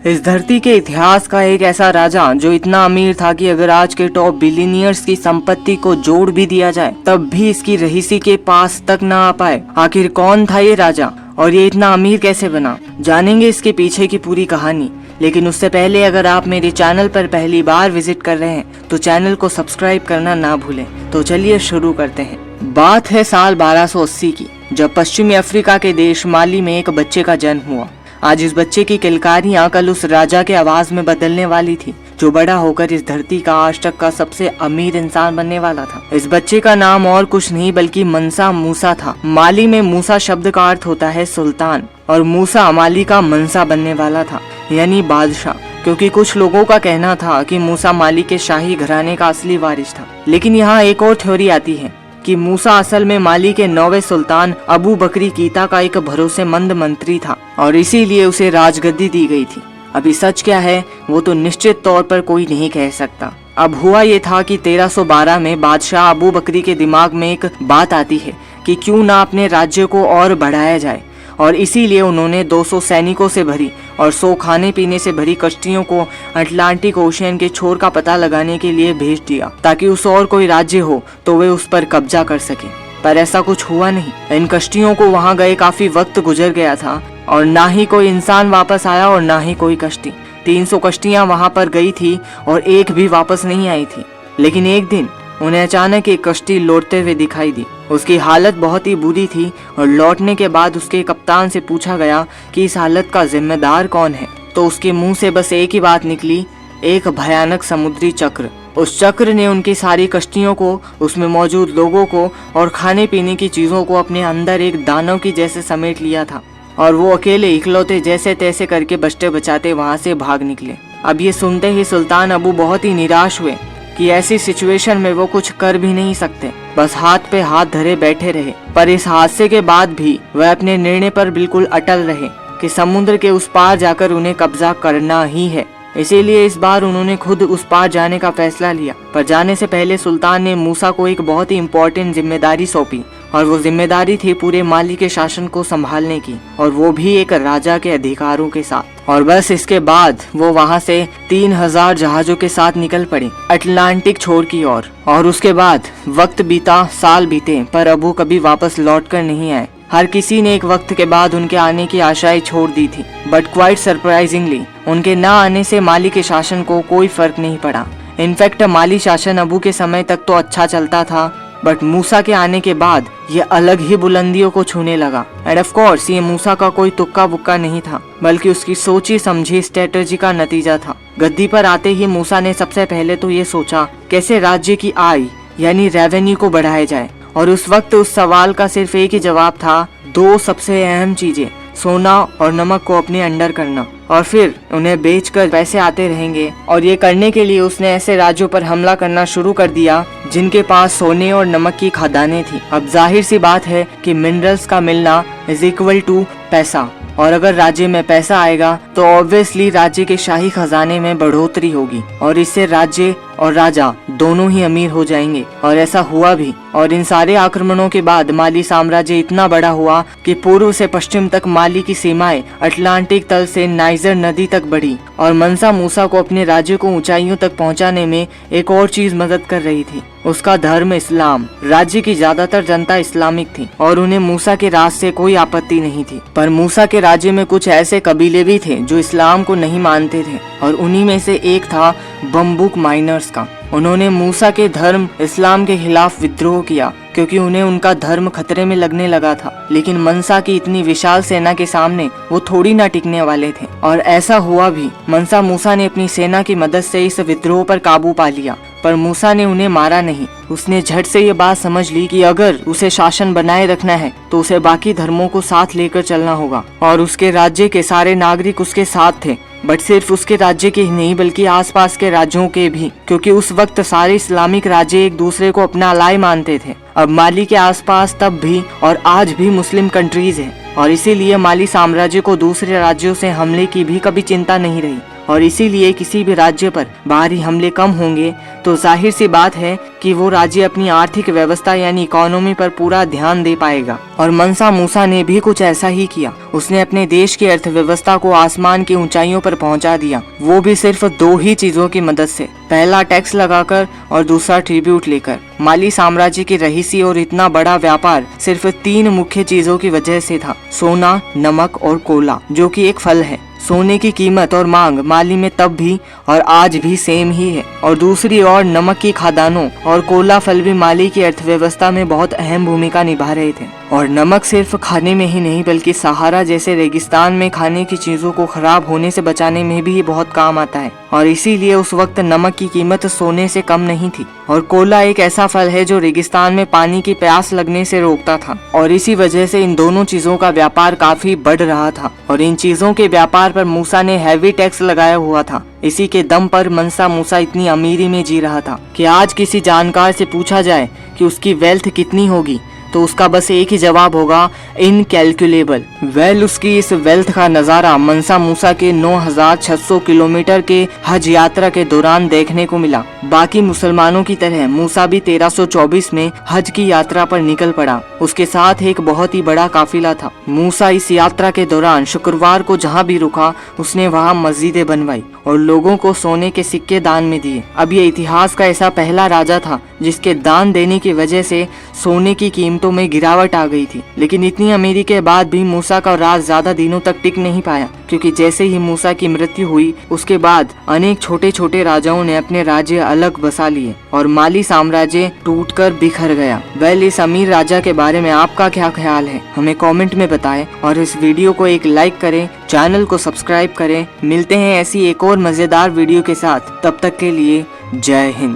इस धरती के इतिहास का एक ऐसा राजा जो इतना अमीर था कि अगर आज के टॉप बिलियनियर्स की संपत्ति को जोड़ भी दिया जाए तब भी इसकी रहीसी के पास तक न आ पाए। आखिर कौन था ये राजा और ये इतना अमीर कैसे बना, जानेंगे इसके पीछे की पूरी कहानी। लेकिन उससे पहले अगर आप मेरे चैनल पर पहली बार विजिट कर रहे हैं तो चैनल को सब्सक्राइब करना ना भूलें। तो चलिए शुरू करते हैं। बात है साल 1280 की, जब पश्चिमी अफ्रीका के देश माली में एक बच्चे का जन्म हुआ। आज इस बच्चे की किलकारियां कल उस राजा के आवाज में बदलने वाली थी जो बड़ा होकर इस धरती का आज तक का सबसे अमीर इंसान बनने वाला था। इस बच्चे का नाम और कुछ नहीं बल्कि मनसा मूसा था। माली में मूसा शब्द का अर्थ होता है सुल्तान और मूसा माली का मनसा बनने वाला था, यानी बादशाह। क्योंकि कुछ लोगों का कहना था कि मूसा माली के शाही घराने का असली वारिस था। लेकिन यहाँ एक और थ्योरी आती है कि मूसा असल में माली के 9वें सुल्तान अबू बकरी कीता का एक भरोसेमंद मंत्री था और इसीलिए उसे राजगद्दी दी गई थी। अभी सच क्या है वो तो निश्चित तौर पर कोई नहीं कह सकता। अब हुआ ये था कि 1312 में बादशाह अबू बकरी के दिमाग में एक बात आती है कि क्यों ना अपने राज्य को और बढ़ाया जाए, और इसीलिए उन्होंने 200 सैनिकों से भरी और 100 खाने पीने से भरी कश्तियों को अटलांटिक ओशियन के छोर का पता लगाने के लिए भेज दिया ताकि उस और कोई राज्य हो तो वे उस पर कब्जा कर सके। पर ऐसा कुछ हुआ नहीं। इन कश्तियों को वहां गए काफी वक्त गुजर गया था और ना ही कोई इंसान वापस आया और ना ही कोई कश्ती। 300 कश्तियां वहां पर गई थी और एक भी वापस नहीं आई थी। लेकिन एक दिन उन्हें अचानक एक कश्ती लौटते हुए दिखाई दी। उसकी हालत बहुत ही बुरी थी और लौटने के बाद उसके कप्तान से पूछा गया कि इस हालत का जिम्मेदार कौन है, तो उसके मुंह से बस एक ही बात निकली, एक भयानक समुद्री चक्र। उस चक्र ने उनकी सारी कश्तियों को, उसमें मौजूद लोगों को और खाने पीने की चीजों को अपने अंदर एक दानव की जैसे समेट लिया था और वो अकेले इकलौते जैसे तैसे करके बचते बचाते वहां से भाग निकले। अब ये सुनते ही सुल्तान अबू बहुत ही निराश हुए कि ऐसी सिचुएशन में वो कुछ कर भी नहीं सकते, बस हाथ पे हाथ धरे बैठे रहे। पर इस हादसे के बाद भी वह अपने निर्णय पर बिल्कुल अटल रहे कि समुद्र के उस पार जाकर उन्हें कब्जा करना ही है। इसीलिए इस बार उन्होंने खुद उस पार जाने का फैसला लिया। पर जाने से पहले सुल्तान ने मूसा को एक बहुत ही इम्पोर्टेंट जिम्मेदारी सौंपी और वो जिम्मेदारी थी पूरे माली के शासन को संभालने की, और वो भी एक राजा के अधिकारों के साथ। और बस इसके बाद वो वहां से 3000 जहाजों के साथ निकल पड़े अटलांटिक छोर की ओर। और उसके बाद वक्त बीता, साल बीते, पर अबू कभी वापस लौट कर नहीं आए। हर किसी ने एक वक्त के बाद उनके आने की आशाएं छोड़ दी थी, बट क्वाइट सरप्राइजिंगली उनके न आने से माली के शासन को कोई फर्क नहीं पड़ा। इनफैक्ट माली शासन अबू के समय तक तो अच्छा चलता था, बट मूसा के आने के बाद ये अलग ही बुलंदियों को छूने लगा। एंड ऑफ कोर्स ये मूसा का कोई तुक्का बुक्का नहीं था, बल्कि उसकी सोची समझी स्ट्रेटेजी का नतीजा था। गद्दी पर आते ही मूसा ने सबसे पहले तो ये सोचा कैसे राज्य की आय यानी रेवेन्यू को बढ़ाया जाए, और उस वक्त उस सवाल का सिर्फ एक ही जवाब था, 2 सबसे अहम चीजें, सोना और नमक को अपने अंडर करना, और फिर उन्हें बेचकर पैसे आते रहेंगे। और ये करने के लिए उसने ऐसे राज्यों पर हमला करना शुरू कर दिया जिनके पास सोने और नमक की खदानें थी। अब जाहिर सी बात है कि मिनरल्स का मिलना इज इक्वल टू पैसा, और अगर राज्य में पैसा आएगा तो ऑब्वियसली राज्य के शाही खजाने में बढ़ोतरी होगी और इससे राज्य और राजा दोनों ही अमीर हो जाएंगे। और ऐसा हुआ भी। और इन सारे आक्रमणों के बाद माली साम्राज्य इतना बड़ा हुआ कि पूर्व से पश्चिम तक माली की सीमाएं अटलांटिक तल से नाइजर नदी तक बढ़ी। और मनसा मूसा को अपने राज्य को ऊंचाइयों तक पहुंचाने में एक और चीज मदद कर रही थी, उसका धर्म इस्लाम। राज्य की ज्यादातर जनता इस्लामिक थी और उन्हें मूसा के राज से कोई आपत्ति नहीं थी। पर मूसा के राज्य में कुछ ऐसे कबीले भी थे जो इस्लाम को नहीं मानते थे, और उन्हीं में से एक था बम्बुक माइनर्स का। उन्होंने मूसा के धर्म इस्लाम के खिलाफ विद्रोह किया क्योंकि उन्हें उनका धर्म खतरे में लगने लगा था। लेकिन मनसा की इतनी विशाल सेना के सामने वो थोड़ी ना टिकने वाले थे, और ऐसा हुआ भी। मनसा मूसा ने अपनी सेना की मदद से इस विद्रोह पर काबू पा लिया, पर मूसा ने उन्हें मारा नहीं। उसने झट से ये बात समझ ली कि अगर उसे शासन बनाए रखना है तो उसे बाकी धर्मों को साथ लेकर चलना होगा, और उसके राज्य के सारे नागरिक उसके साथ थे। बट सिर्फ उसके राज्य के ही नहीं बल्कि आसपास के राज्यों के भी, क्योंकि उस वक्त सारे इस्लामिक राज्य एक दूसरे को अपना अलाई मानते थे। अब माली के आसपास तब भी और आज भी मुस्लिम कंट्रीज है, और इसीलिए माली साम्राज्य को दूसरे राज्यों से हमले की भी कभी चिंता नहीं रही। और इसीलिए किसी भी राज्य पर बाहरी हमले कम होंगे तो जाहिर सी बात है कि वो राज्य अपनी आर्थिक व्यवस्था यानी इकोनॉमी पर पूरा ध्यान दे पाएगा। और मनसा मूसा ने भी कुछ ऐसा ही किया। उसने अपने देश की अर्थव्यवस्था को आसमान की ऊंचाइयों पर पहुंचा दिया, वो भी सिर्फ 2 ही चीजों की मदद से, पहला टैक्स लगाकर और दूसरा ट्रिब्यूट लेकर। माली साम्राज्य की रहीसी और इतना बड़ा व्यापार सिर्फ 3 मुख्य चीजों की वजह से था, सोना, नमक और कोला, जो कि एक फल है। सोने की कीमत और मांग माली में तब भी और आज भी सेम ही है, और दूसरी ओर नमक की खादानों और कोला फल भी माली की अर्थव्यवस्था में बहुत अहम भूमिका निभा रहे थे। और नमक सिर्फ खाने में ही नहीं बल्कि सहारा जैसे रेगिस्तान में खाने की चीजों को खराब होने से बचाने में भी बहुत काम आता है, और इसीलिए उस वक्त नमक की कीमत सोने से कम नहीं थी। और कोला एक ऐसा फल है जो रेगिस्तान में पानी की प्यास लगने से रोकता था, और इसी वजह से इन दोनों चीजों का व्यापार काफी बढ़ रहा था। और इन चीजों के व्यापार पर मूसा ने हैवी टैक्स लगाया हुआ था। इसी के दम पर मनसा मूसा इतनी अमीरी में जी रहा था कि आज किसी जानकार से पूछा जाए कि उसकी वेल्थ कितनी होगी तो उसका बस एक ही जवाब होगा, इनकैलकुलेबल। उसकी इस वेल्थ का नजारा मनसा मूसा के 9600 किलोमीटर के हज यात्रा के दौरान देखने को मिला। बाकी मुसलमानों की तरह मूसा भी 1324 में हज की यात्रा पर निकल पड़ा। उसके साथ एक बहुत ही बड़ा काफिला था। मूसा इस यात्रा के दौरान शुक्रवार को जहाँ भी रुका उसने वहाँ मस्जिदें बनवाई और लोगों को सोने के सिक्के दान में दिए। अब ये इतिहास का ऐसा पहला राजा था जिसके दान देने की वजह से सोने की कीमतों में गिरावट आ गई थी। लेकिन इतनी अमीरी के बाद भी मूसा का राज ज्यादा दिनों तक टिक नहीं पाया, क्योंकि जैसे ही मूसा की मृत्यु हुई उसके बाद अनेक छोटे छोटे राजाओं ने अपने राज्य अलग बसा लिए और माली साम्राज्य टूटकर बिखर गया। इस अमीर राजा के बारे में आपका क्या ख्याल है, हमें कमेंट में बताएं और इस वीडियो को एक लाइक करें, चैनल को सब्सक्राइब करें। मिलते हैं ऐसी एक और मजेदार वीडियो के साथ, तब तक के लिए जय हिंद।